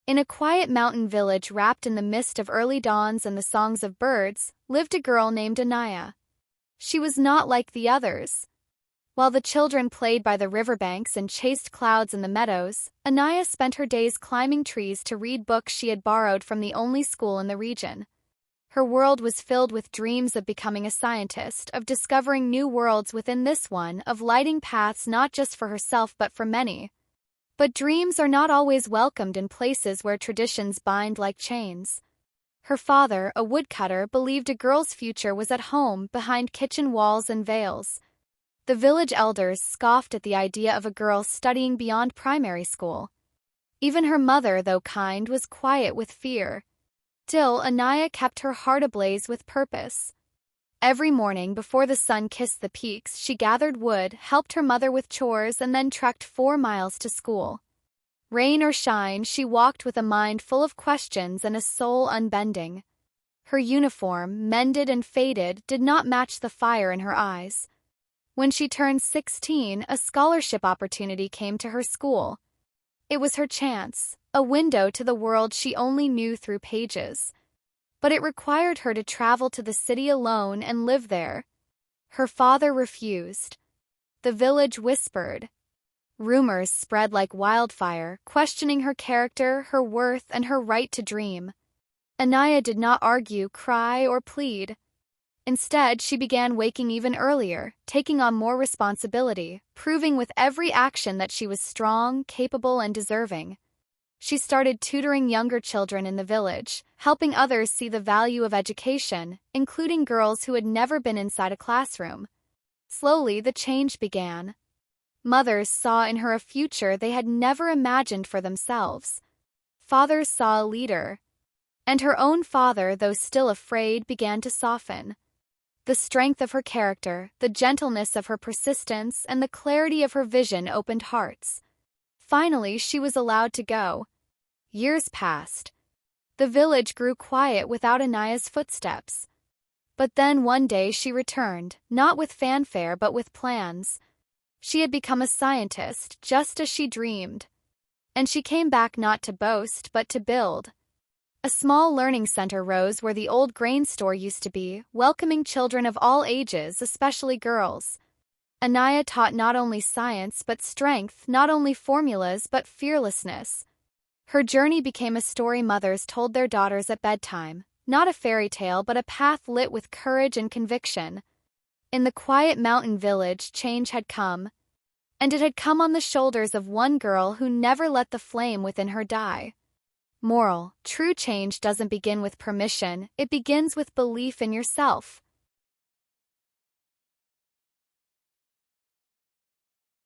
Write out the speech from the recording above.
In a quiet mountain village wrapped in the mist of early dawns and the songs of birds, lived a girl named Anaya. She was not like the others. While the children played by the riverbanks and chased clouds in the meadows, Anaya spent her days climbing trees to read books she had borrowed from the only school in the region. Her world was filled with dreams of becoming a scientist, of discovering new worlds within this one, of lighting paths not just for herself but for many. But dreams are not always welcomed in places where traditions bind like chains. Her father, a woodcutter, believed a girl's future was at home, behind kitchen walls and veils. The village elders scoffed at the idea of a girl studying beyond primary school. Even her mother, though kind, was quiet with fear. Still, Anaya kept her heart ablaze with purpose. Every morning, before the sun kissed the peaks, she gathered wood, helped her mother with chores, and then trekked 4 miles to school. Rain or shine, she walked with a mind full of questions and a soul unbending. Her uniform, mended and faded, did not match the fire in her eyes. When she turned 16, a scholarship opportunity came to her school. It was her chance, a window to the world she only knew through pages. But it required her to travel to the city alone and live there. Her father refused. The village whispered. Rumors spread like wildfire, questioning her character, her worth, and her right to dream. Anaya did not argue, cry, or plead. Instead, she began waking even earlier, taking on more responsibility, proving with every action that she was strong, capable, and deserving. She started tutoring younger children in the village, helping others see the value of education, including girls who had never been inside a classroom. Slowly, the change began. Mothers saw in her a future they had never imagined for themselves. Fathers saw a leader. And her own father, though still afraid, began to soften. The strength of her character, the gentleness of her persistence, and the clarity of her vision opened hearts. Finally, she was allowed to go. Years passed. The village grew quiet without Anaya's footsteps. But then one day she returned, not with fanfare but with plans. She had become a scientist, just as she dreamed. And she came back not to boast, but to build. A small learning center rose where the old grain store used to be, welcoming children of all ages, especially girls. Anaya taught not only science but strength, not only formulas but fearlessness. Her journey became a story mothers told their daughters at bedtime, not a fairy tale but a path lit with courage and conviction. In the quiet mountain village, change had come. And it had come on the shoulders of one girl who never let the flame within her die. Moral: true change doesn't begin with permission, it begins with belief in yourself.